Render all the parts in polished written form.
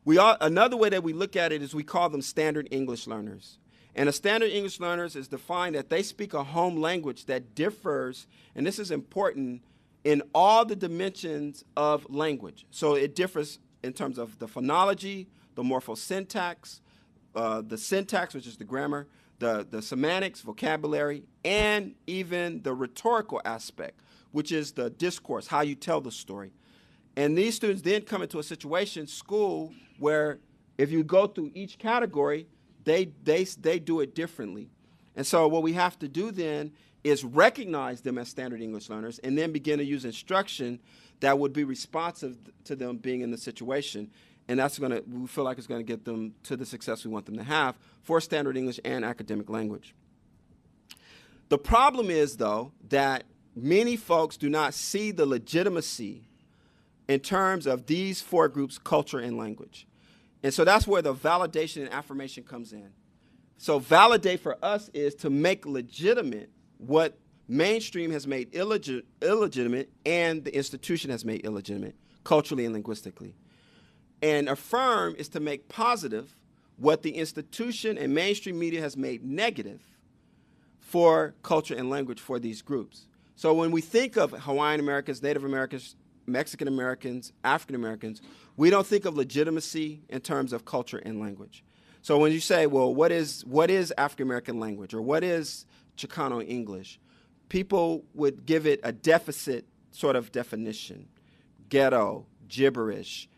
Another way that we look at it is we call them standard English learners. And a standard English learners is defined that they speak a home language that differs, and this is important, in all the dimensions of language. So it differs in terms of the phonology, the morphosyntax, the syntax, which is the grammar, the semantics, vocabulary, and even the rhetorical aspect, which is the discourse, how you tell the story. And these students then come into a situation, school, where if you go through each category, they do it differently. And so what we have to do then is recognize them as standard English learners and then begin to use instruction that would be responsive to them being in the situation. And we feel like it's going to get them to the success we want them to have for standard English and academic language. The problem is, though, that many folks do not see the legitimacy in terms of these four groups, culture and language. And so that's where the validation and affirmation comes in. So validate for us is to make legitimate what mainstream has made illegitimate and the institution has made illegitimate, culturally and linguistically. And affirm is to make positive what the institution and mainstream media has made negative for culture and language for these groups. So when we think of Hawaiian Americans, Native Americans, Mexican Americans, African Americans, we don't think of legitimacy in terms of culture and language. So when you say, well, what is African American language, or what is Chicano English, people would give it a deficit sort of definition: ghetto, gibberish,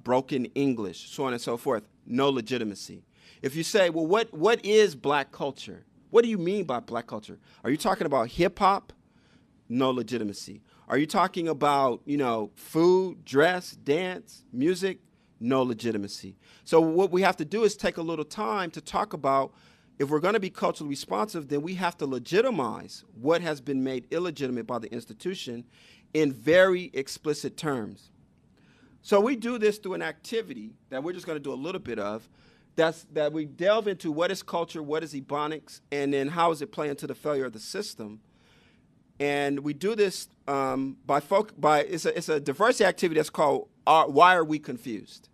broken English, so on and so forth. No legitimacy. If you say, well, what is black culture? What do you mean by black culture? Are you talking about hip hop? No legitimacy. Are you talking about, food, dress, dance, music? No legitimacy. So what we have to do is take a little time to talk about, if we're going to be culturally responsive, then we have to legitimize what has been made illegitimate by the institution in very explicit terms. So we do this through an activity that we're just going to do a little bit of, that we delve into what is culture, what is ebonics, and then how does it play into the failure of the system. And we do this it's a diversity activity that's called Why Are We Confused?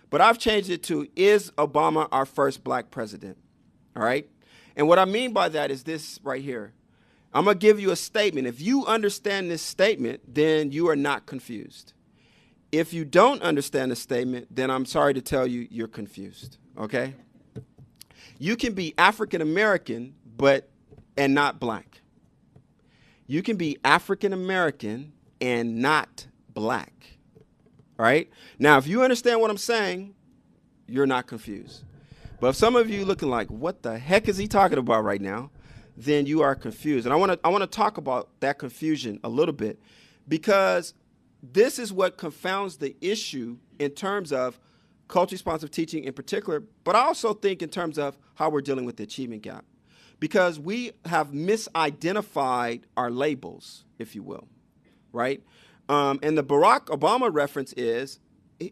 But I've changed it to, is Obama our first black president? All right? And what I mean by that is this right here. I'm going to give you a statement. If you understand this statement, then you are not confused. If you don't understand the statement, then I'm sorry to tell you, you're confused, okay? You can be African American and not black. You can be African American and not black, all right? Now, if you understand what I'm saying, you're not confused. But if some of you looking like, what the heck is he talking about right now, then you are confused. And I want to talk about that confusion a little bit, because this is what confounds the issue in terms of culture responsive teaching in particular, but I also think in terms of how we're dealing with the achievement gap, because we have misidentified our labels, if you will, right? And the Barack Obama reference is,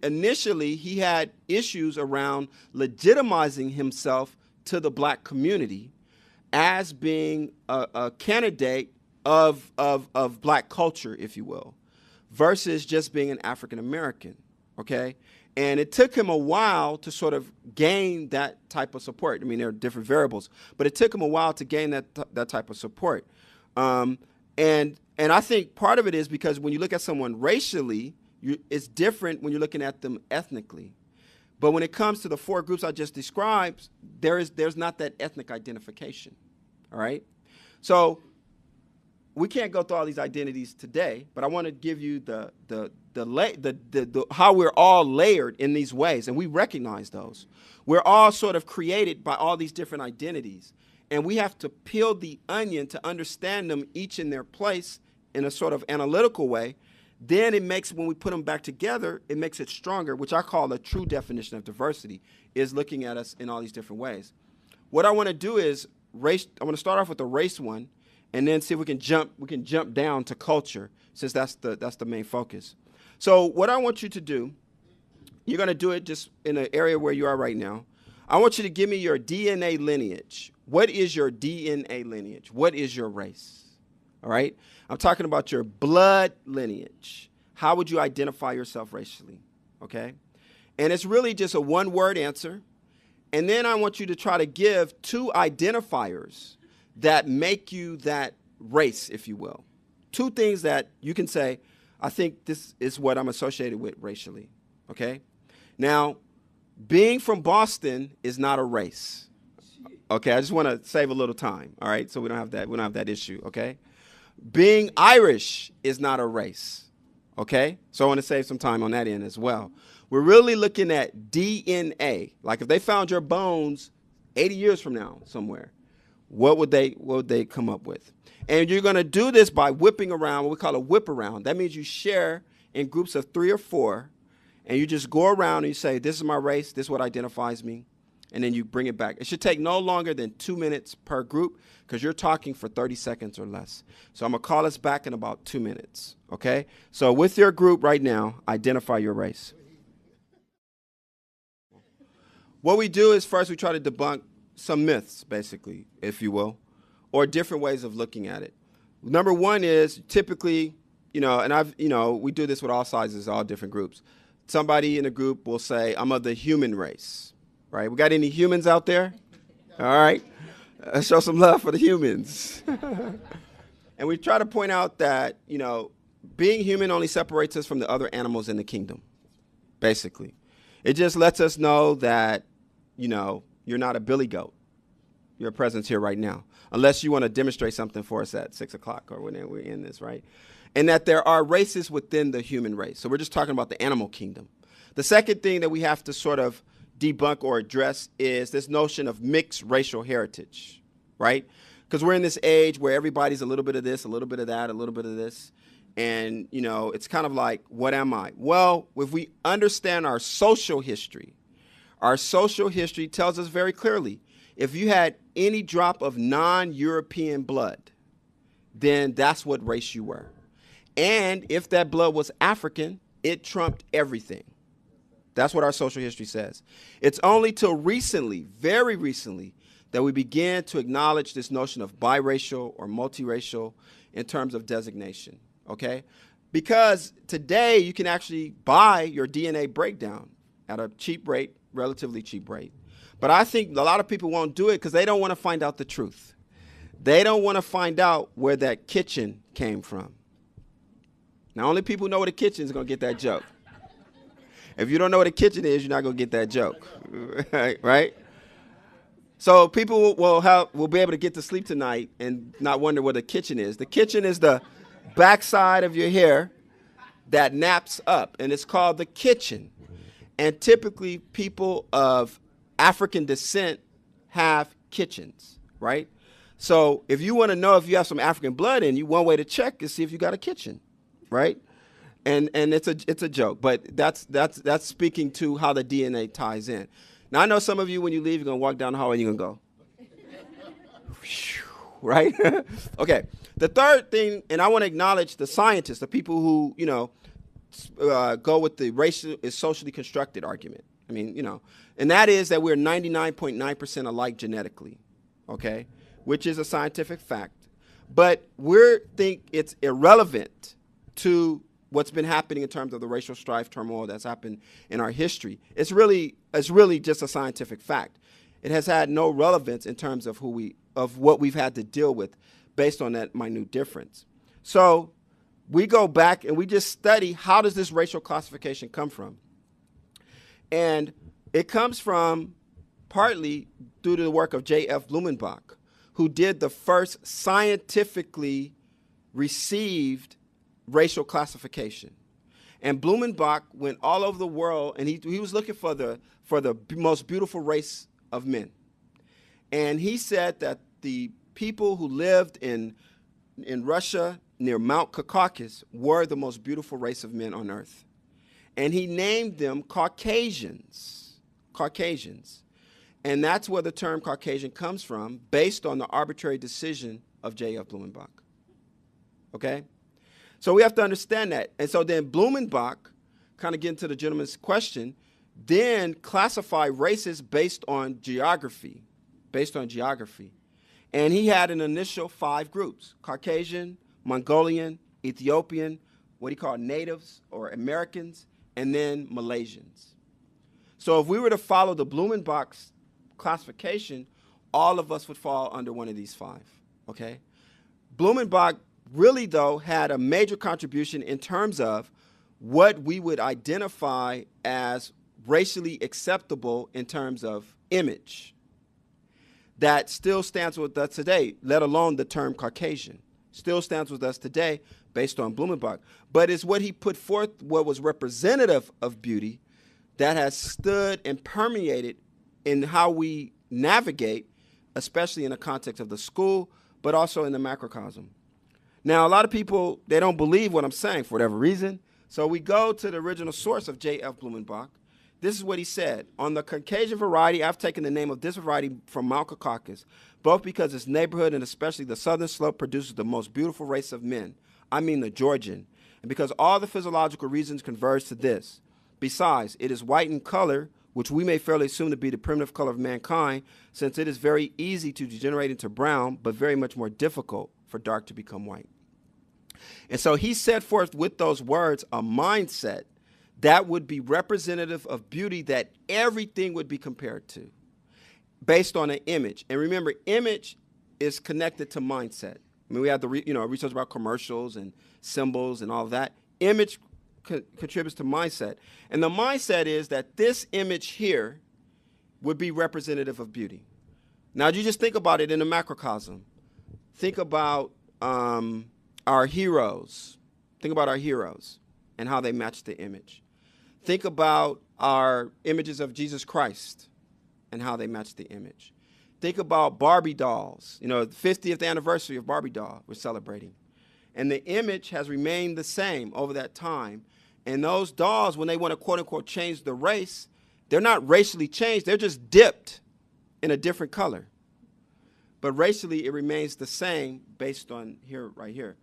initially he had issues around legitimizing himself to the black community as being a candidate of black culture, if you will, versus just being an African American, okay? And it took him a while to sort of gain that type of support. I mean, there are different variables, but it took him a while to gain that type of support. And I think part of it is because when you look at someone racially, it's different when you're looking at them ethnically. But when it comes to the four groups I just described, there's not that ethnic identification, all right? So we can't go through all these identities today, but I want to give you how we're all layered in these ways, and we recognize those. We're all sort of created by all these different identities, and we have to peel the onion to understand them each in their place in a sort of analytical way. Then it makes, when we put them back together, it makes it stronger, which I call a true definition of diversity, is looking at us in all these different ways. What I want to do is I want to start off with the race one, and then see if we can jump down to culture, since that's the main focus. So what I want you to do, you're going to do it just in an area where you are right now. I want you to give me your DNA lineage. What is your DNA lineage? What is your race? All right? I'm talking about your blood lineage. How would you identify yourself racially? Okay? And it's really just a one-word answer. And then I want you to try to give 2 identifiers that make you that race, if you will. 2 things that you can say, I think this is what I'm associated with racially, okay? Now, being from Boston is not a race, okay? I just want to save a little time, all right? So we don't have that issue, okay? Being Irish is not a race, okay? So I want to save some time on that end as well. We're really looking at DNA. Like if they found your bones 80 years from now somewhere, what would they come up with? And you're going to do this by whipping around, what we call a whip around. That means you share in groups of 3 or 4, and you just go around and you say, this is my race, this is what identifies me, and then you bring it back. It should take no longer than 2 minutes per group because you're talking for 30 seconds or less. So I'm going to call us back in about 2 minutes, okay? So with your group right now, identify your race. What we do is first we try to debunk some myths, basically, if you will, or different ways of looking at it. Number one is typically, and we do this with all sizes, all different groups. Somebody in a group will say, I'm of the human race, right? We got any humans out there? All right. Let's show some love for the humans. And we try to point out that, being human only separates us from the other animals in the kingdom, basically. It just lets us know that, you're not a billy goat. Your presence here right now, unless you want to demonstrate something for us at 6 o'clock or when we're in this, right? And that there are races within the human race. So we're just talking about the animal kingdom. The second thing that we have to sort of debunk or address is this notion of mixed racial heritage, right? Because we're in this age where everybody's a little bit of this, a little bit of that, a little bit of this. And, it's kind of like, what am I? Well, if we understand our social history tells us very clearly, if you had any drop of non-European blood, then that's what race you were. And if that blood was African, it trumped everything. That's what our social history says. It's only till recently, very recently, that we began to acknowledge this notion of biracial or multiracial in terms of designation, okay? Because today you can actually buy your DNA breakdown at a cheap rate, relatively cheap rate. But I think a lot of people won't do it because they don't want to find out the truth. They don't want to find out where that kitchen came from. Now, only people who know what a kitchen is going to get that joke. If you don't know what a kitchen is, you're not going to get that joke, right? So people will be able to get to sleep tonight and not wonder what a kitchen is. The kitchen is the backside of your hair that naps up, and it's called the kitchen. And typically, people of African descent have kitchens, right? So if you want to know if you have some African blood in you, one way to check is see if you got a kitchen, right? And it's a joke, but that's speaking to how the DNA ties in. Now I know some of you, when you leave, you're gonna walk down the hallway and you're gonna go, right? Okay. The third thing, and I want to acknowledge the scientists, the people who go with the racial is socially constructed argument. I mean, and that is that we're 99.9% alike genetically, okay, which is a scientific fact. But we think it's irrelevant to what's been happening in terms of the racial strife, turmoil that's happened in our history. It's really just a scientific fact. It has had no relevance in terms of what we've had to deal with based on that minute difference. So we go back and we just study, how does this racial classification come from? And it comes from partly due to the work of J.F. Blumenbach, who did the first scientifically received racial classification. And Blumenbach went all over the world, and he was looking for the most beautiful race of men. And he said that the people who lived in Russia near Mount Caucasus were the most beautiful race of men on earth. And he named them Caucasians. And that's where the term Caucasian comes from, based on the arbitrary decision of J.F. Blumenbach. Okay? So we have to understand that. And so then Blumenbach, kind of getting to the gentleman's question, then classify races based on geography. And he had an initial 5 groups: Caucasian, Mongolian, Ethiopian, what he called natives or Americans, and then Malaysians. So if we were to follow the Blumenbach's classification, all of us would fall under one of these 5, okay? Blumenbach really, though, had a major contribution in terms of what we would identify as racially acceptable in terms of image. That still stands with us today, let alone the term Caucasian. Still stands with us today based on Blumenbach. But it's what he put forth, what was representative of beauty, that has stood and permeated in how we navigate, especially in the context of the school, but also in the macrocosm. Now, a lot of people, they don't believe what I'm saying for whatever reason. So we go to the original source of J.F. Blumenbach. This is what he said. On the Caucasian variety, I've taken the name of this variety from Mount Caucasus, both because its neighborhood and especially the southern slope produces the most beautiful race of men. I mean the Georgian. And because all the physiological reasons converge to this. Besides, it is white in color, which we may fairly assume to be the primitive color of mankind, since it is very easy to degenerate into brown, but very much more difficult for dark to become white. And so he set forth with those words a mindset that would be representative of beauty that everything would be compared to based on an image. And remember, image is connected to mindset. I mean, we have the research about commercials and symbols and all of that. Image contributes to mindset. And the mindset is that this image here would be representative of beauty. Now, you just think about it in a macrocosm. Think about our heroes. Think about our heroes and how they match the image. Think about our images of Jesus Christ and how they match the image. Think about Barbie dolls. You know, the 50th anniversary of Barbie doll we're celebrating. And the image has remained the same over that time. And those dolls, when they want to, quote unquote, change the race, they're not racially changed. They're just dipped in a different color. But racially, it remains the same based on here, right here.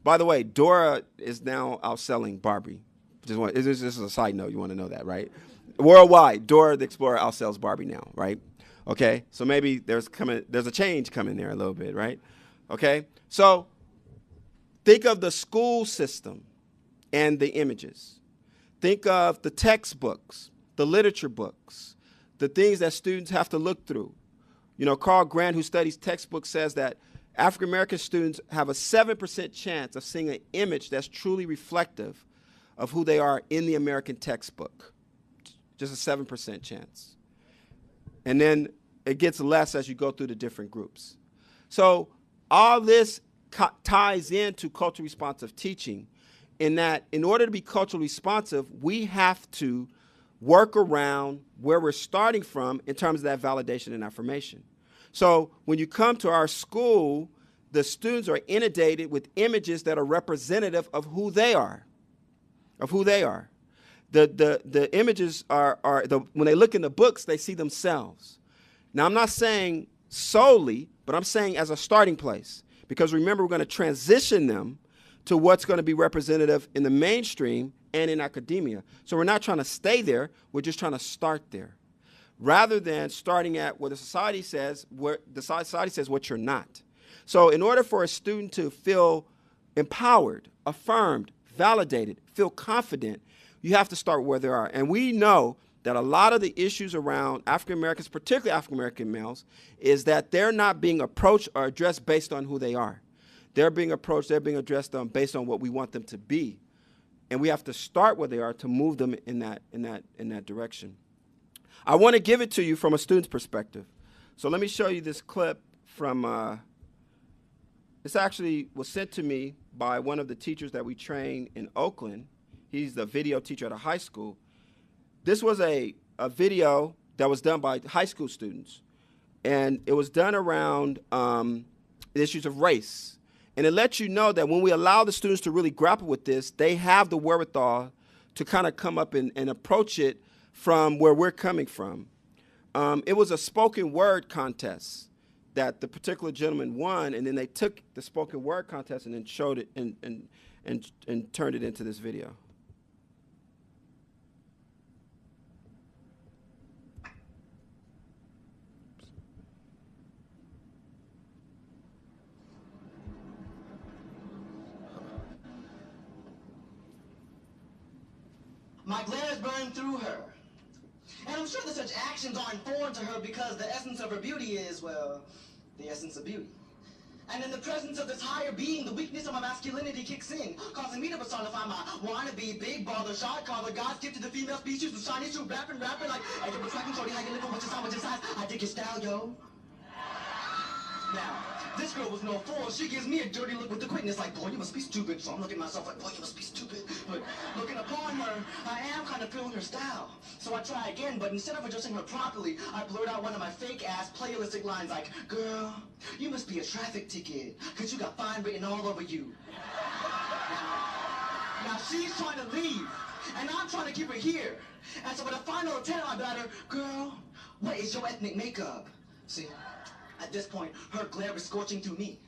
By the way, Dora is now outselling Barbie. This is a side note. You want to know that, right? Worldwide, Dora the Explorer outsells Barbie now, right? Okay, so maybe there's a change coming there a little bit, right? Okay, so think of the school system and the images. Think of the textbooks, the literature books, the things that students have to look through. You know, Carl Grant, who studies textbooks, says that African-American students have a 7% chance of seeing an image that's truly reflective of who they are in the American textbook. Just a 7% chance. And then it gets less as you go through the different groups. So all this ties into culturally responsive teaching, in that in order to be culturally responsive, we have to work around where we're starting from in terms of that validation and affirmation. So when you come to our school, the students are inundated with images that are representative of who they are, The images are when they look in the books, they see themselves. Now, I'm not saying solely, but I'm saying as a starting place, because remember, we're going to transition them to what's going to be representative in the mainstream and in academia. So we're not trying to stay there. We're just trying to start there, rather than starting at what the society says, what you're not. So in order for a student to feel empowered, affirmed, validated, feel confident, you have to start where they are. And we know that a lot of the issues around African Americans, particularly African American males, is that they're not being approached or addressed based on who they are. They're being approached, they're being addressed based on what we want them to be. And we have to start where they are to move them in that direction. I want to give it to you from a student's perspective. So let me show you this clip from, this actually was sent to me by one of the teachers that we train in Oakland. He's the video teacher at a high school. This was a video that was done by high school students, and it was done around the issues of race. And it lets you know that when we allow the students to really grapple with this, they have the wherewithal to kind of come up and approach it from where we're coming from. It was a spoken word contest that the particular gentleman won, and then they took the spoken word contest and then showed it and turned it into this video. My glares burned through her, and I'm sure that such actions aren't foreign to her because the essence of her beauty is, well, the essence of beauty. And in the presence of this higher being, the weakness of my masculinity kicks in, causing me to personify my wannabe, big baller, shot caller, God's gift to the female species with shiny shoe, rapping like, hey, you're reflecting, shorty, how you living, what's your size, I dig your style, yo. Now, this girl was no fool. She gives me a dirty look with the quickness, like, boy, you must be stupid. So I'm looking at myself like, boy, you must be stupid. But looking upon her, I am kind of feeling her style. So I try again, but instead of addressing her properly, I blurt out one of my fake-ass playlistic lines like, girl, you must be a traffic ticket, because you got fine written all over you. Now she's trying to leave, and I'm trying to keep her here. And so with a final attempt, I got her, girl, what is your ethnic makeup? See? At this point, her glare is scorching through me.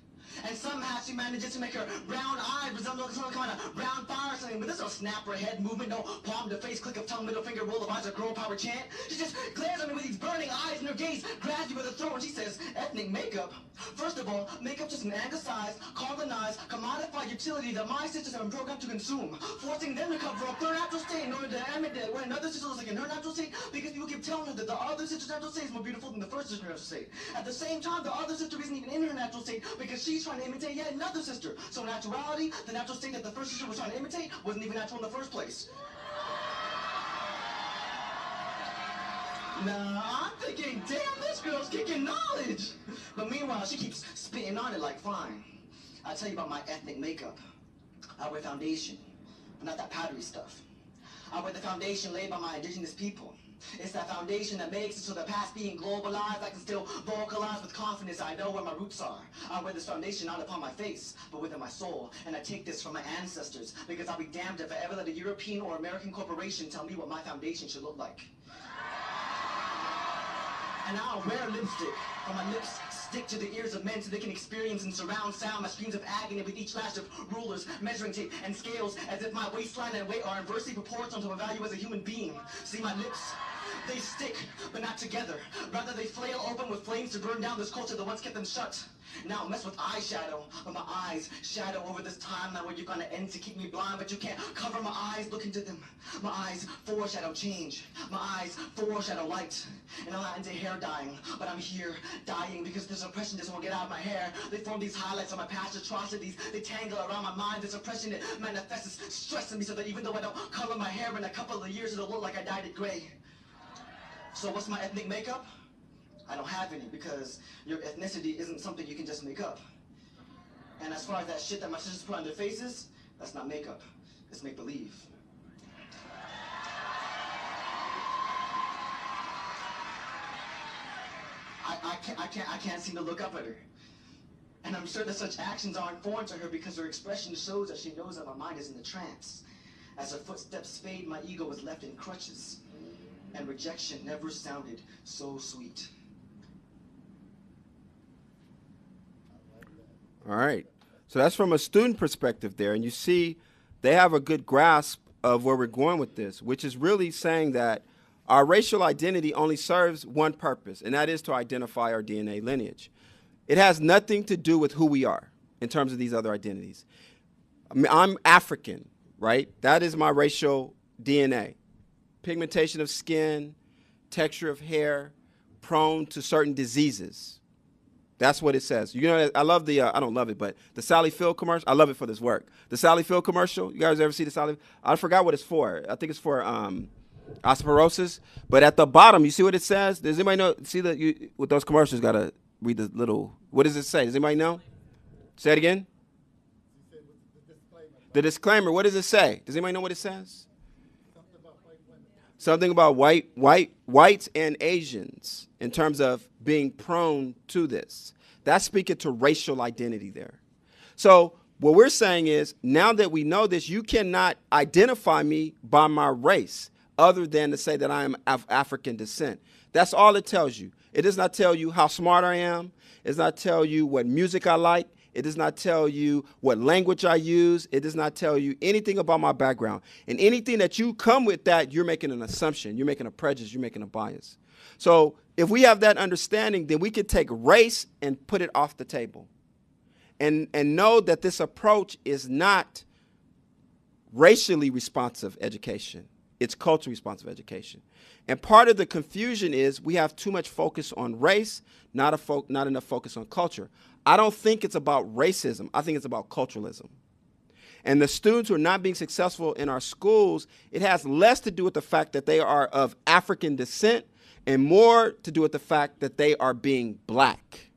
And somehow she manages to make her brown eyes resemble some kind of brown fire or something. But there's no snap or head movement, no palm to face, click of tongue, middle finger, roll of eyes, or girl power chant. She just glares at me with these burning eyes, and her gaze grabs you by the throat, and she says, ethnic makeup? First of all, makeup just an anglicized, colonized, commodified utility that my sisters have been programmed to consume, forcing them to cover up their natural state in order to emulate when another sister looks like in her natural state, because people keep telling her that the other sister's natural state is more beautiful than the first sister's natural state. At the same time, the other sister isn't even in her natural state because she's trying to imitate yet another sister. So in actuality, the natural state that the first sister was trying to imitate wasn't even natural in the first place. Now, I'm thinking, damn, this girl's kicking knowledge. But meanwhile, she keeps spitting on it like, fine. I'll tell you about my ethnic makeup. I wear foundation, but not that powdery stuff. I wear the foundation laid by my indigenous people. It's that foundation that makes it so that past being globalized, I can still vocalize with confidence. I know where my roots are. I wear this foundation not upon my face, but within my soul. And I take this from my ancestors, because I'll be damned if I ever let a European or American corporation tell me what my foundation should look like. And I'll wear lipstick, for my lips stick to the ears of men so they can experience and surround sound my screams of agony with each lash of rulers, measuring tape, and scales, as if my waistline and weight are inversely proportional to my value as a human being. See, my lips, they stick, but not together. Rather, they flail open with flames to burn down this culture that once kept them shut. Now mess with eyeshadow, but my eyes shadow over this timeline where you're gonna end to keep me blind, but you can't cover my eyes, look into them. My eyes foreshadow change. My eyes foreshadow light. And I'm not into hair dyeing, but I'm here dying because this oppression just won't get out of my hair. They form these highlights of my past atrocities. They tangle around my mind. This oppression, it manifests as stress in me so that even though I don't color my hair in a couple of years, it'll look like I dyed it gray. So what's my ethnic makeup? I don't have any, because your ethnicity isn't something you can just make up. And as far as that shit that my sisters put on their faces, that's not makeup. It's make-believe. I can't seem to look up at her. And I'm sure that such actions aren't foreign to her because her expression shows that she knows that my mind is in a trance. As her footsteps fade, my ego was left in crutches. And rejection never sounded so sweet. All right. So that's from a student perspective there. And you see they have a good grasp of where we're going with this, which is really saying that our racial identity only serves one purpose, and that is to identify our DNA lineage. It has nothing to do with who we are in terms of these other identities. I mean, I'm African, right? That is my racial DNA. Pigmentation of skin, texture of hair, prone to certain diseases. That's what it says. You know, I love the, I don't love it, but the Sally Field commercial, I love it for this work. The Sally Field commercial, you guys ever see the Sally? I forgot what it's for. I think it's for osteoporosis. But at the bottom, you see what it says? Does anybody know? See that with those commercials, got to read the little, what does it say? Does anybody know? Say it again. The disclaimer, what does it say? Does anybody know what it says? Something about whites and Asians in terms of being prone to this. That's speaking to racial identity there. So what we're saying is, now that we know this, you cannot identify me by my race other than to say that I am of African descent. That's all it tells you. It does not tell you how smart I am. It does not tell you what music I like. It does not tell you what language I use. It does not tell you anything about my background. And anything that you come with that, you're making an assumption. You're making a prejudice. You're making a bias. So if we have that understanding, then we can take race and put it off the table. And know that this approach is not racially responsive education. It's culturally responsive education. And part of the confusion is we have too much focus on race, not enough focus on culture. I don't think it's about racism. I think it's about culturalism. And the students who are not being successful in our schools, it has less to do with the fact that they are of African descent and more to do with the fact that they are being black.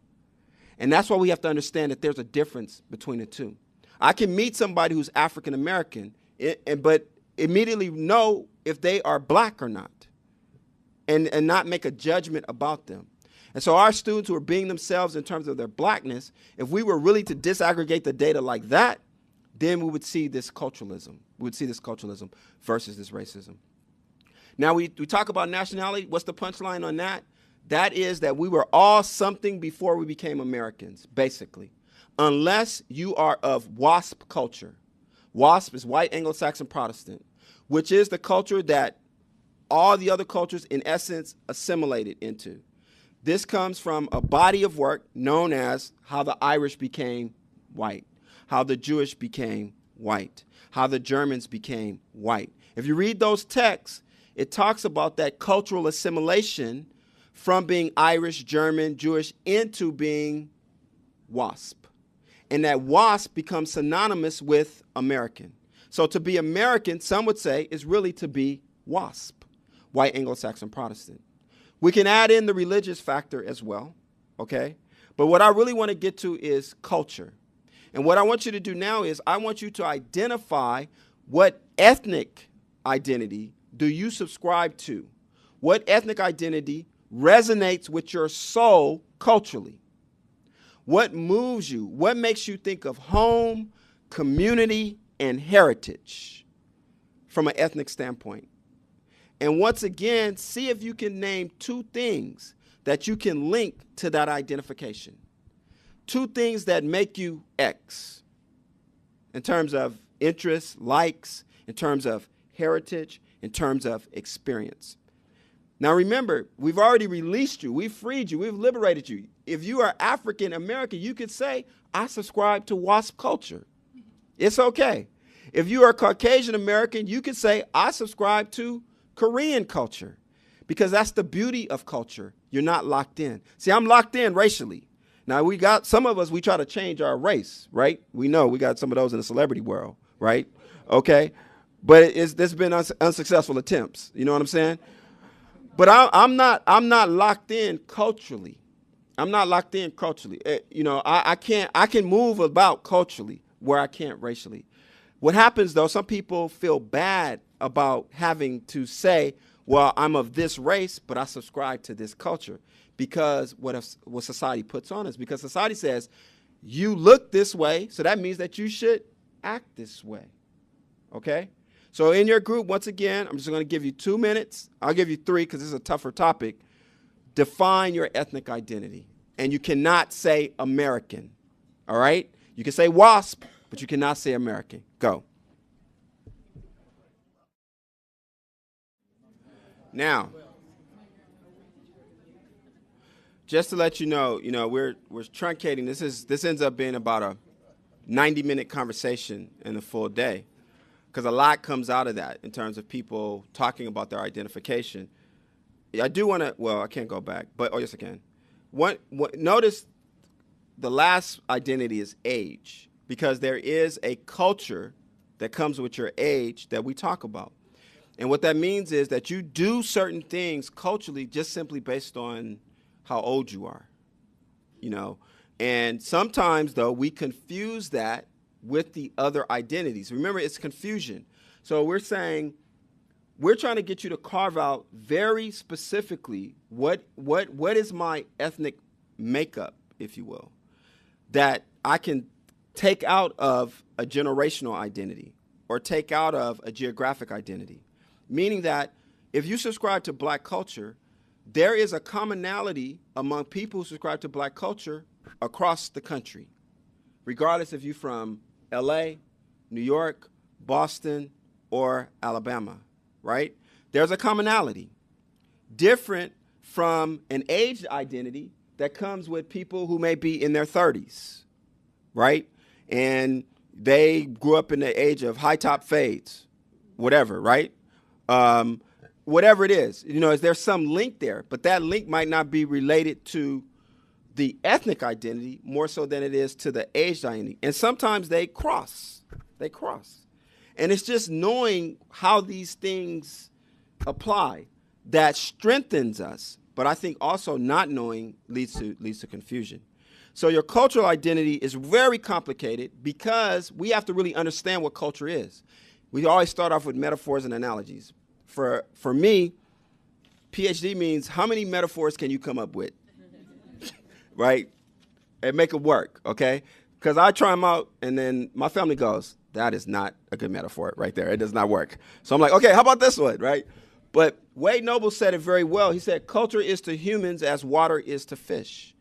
And that's why we have to understand that there's a difference between the two. I can meet somebody who's African American, but immediately know if they are black or not, and not make a judgment about them. And so our students who are being themselves in terms of their blackness, if we were really to disaggregate the data like that, then we would see this culturalism. We would see this culturalism versus this racism. Now we talk about nationality. What's the punchline on that? That is that we were all something before we became Americans, basically, unless you are of WASP culture. WASP is white Anglo-Saxon Protestant, which is the culture that all the other cultures, in essence, assimilated into. This comes from a body of work known as how the Irish became white, how the Jewish became white, how the Germans became white. If you read those texts, it talks about that cultural assimilation from being Irish, German, Jewish into being WASP. And that WASP becomes synonymous with American. So to be American, some would say, is really to be WASP, white Anglo-Saxon Protestant. We can add in the religious factor as well, okay? But what I really want to get to is culture. And what I want you to do now is I want you to identify what ethnic identity do you subscribe to? What ethnic identity resonates with your soul culturally? What moves you? What makes you think of home, community, and heritage from an ethnic standpoint? And once again, see if you can name two things that you can link to that identification. Two things that make you X in terms of interests, likes, in terms of heritage, in terms of experience. Now remember, we've already released you, we've freed you, we've liberated you. If you are African American, you could say, I subscribe to WASP culture. It's okay. If you are Caucasian American, you could say, I subscribe to Korean culture, because that's the beauty of culture. You're not locked in. See, I'm locked in racially. Now, we got some of us, we try to change our race, right? We know we got some of those in the celebrity world, right? Okay. But there's been unsuccessful attempts. You know what I'm saying? But I'm not locked in culturally. I'm not locked in culturally. I can move about culturally where I can't racially. What happens, though, some people feel bad about having to say, well, I'm of this race, but I subscribe to this culture, because what society puts on us. Because society says, you look this way, so that means that you should act this way, okay? So in your group, once again, I'm just going to give you 2 minutes. I'll give you 3 because this is a tougher topic. Define your ethnic identity. And you cannot say American, all right? You can say WASP, but you cannot say American. Go. Now, just to let you know, we're truncating. This ends up being about a 90-minute conversation in a full day, because a lot comes out of that in terms of people talking about their identification. I do want to, well, I can't go back, but, oh, yes, I can. Notice the last identity is age, because there is a culture that comes with your age that we talk about. And what that means is that you do certain things culturally just simply based on how old you are, And sometimes, though, we confuse that with the other identities. Remember, it's confusion. So we're saying, we're trying to get you to carve out very specifically what is my ethnic makeup, if you will, that I can take out of a generational identity or take out of a geographic identity. Meaning that if you subscribe to black culture, there is a commonality among people who subscribe to black culture across the country, regardless if you're from LA, New York, Boston, or Alabama, right? There's a commonality, different from an age identity that comes with people who may be in their 30s, right? And they grew up in the age of high top fades, whatever, right? whatever it is. You know, is there some link there? But that link might not be related to the ethnic identity more so than it is to the age identity. And sometimes they cross. They cross. And it's just knowing how these things apply that strengthens us. But I think also not knowing leads to confusion. So your cultural identity is very complicated because we have to really understand what culture is. We always start off with metaphors and analogies. For me, PhD means how many metaphors can you come up with, right? And make it work, okay? Because I try them out, and then my family goes, that is not a good metaphor right there. It does not work. So I'm like, okay, how about this one, right? But Wade Noble said it very well. He said, culture is to humans as water is to fish.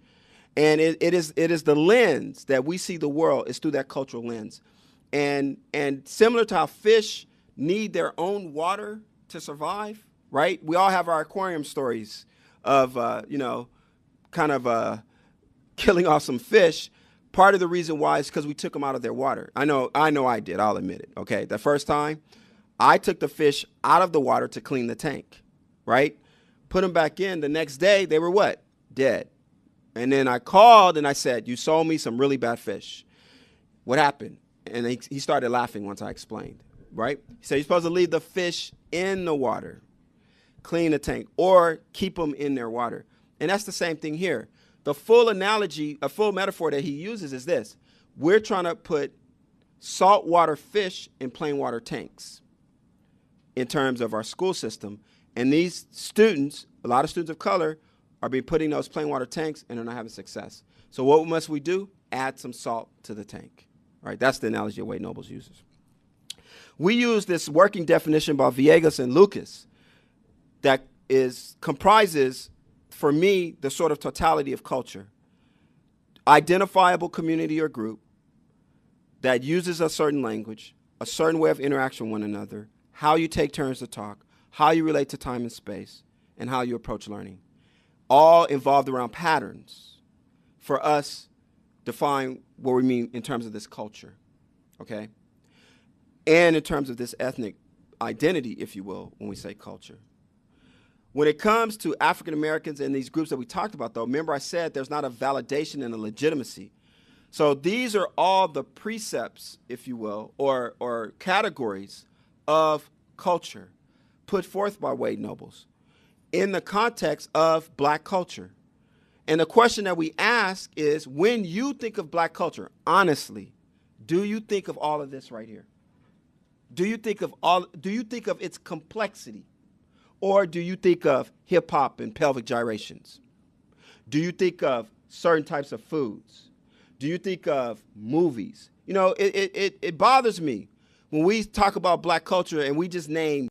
And it is the lens that we see the world is through that cultural lens. And similar to how fish need their own water to survive, right? We all have our aquarium stories of, killing off some fish. Part of the reason why is because we took them out of their water. I know I did, I'll admit it, okay? The first time, I took the fish out of the water to clean the tank, right? Put them back in. The next day, they were what? Dead. And then I called and I said, you sold me some really bad fish. What happened? And he started laughing once I explained, right? He said, you're supposed to leave the fish in the water, clean the tank, or keep them in their water. And that's the same thing here. The full analogy, a full metaphor that he uses is this. We're trying to put saltwater fish in plain water tanks in terms of our school system. And these students, a lot of students of color, are being put in those plain water tanks and they're not having success. So what must we do? Add some salt to the tank. Right? That's the analogy that Wade Noble uses. We use this working definition by Villegas and Lucas that comprises, for me, the sort of totality of culture. Identifiable community or group that uses a certain language, a certain way of interaction with one another, how you take turns to talk, how you relate to time and space, and how you approach learning. All involved around patterns for us define what we mean in terms of this culture, okay? And in terms of this ethnic identity, if you will, when we say culture. When it comes to African Americans and these groups that we talked about, though, remember I said there's not a validation and a legitimacy. So these are all the precepts, if you will, or categories of culture put forth by Wade Nobles in the context of black culture. And the question that we ask is, when you think of black culture, honestly, do you think of all of this right here? Do you think of its complexity? Or do you think of hip hop and pelvic gyrations? Do you think of certain types of foods? Do you think of movies? You know, it bothers me when we talk about black culture and we just name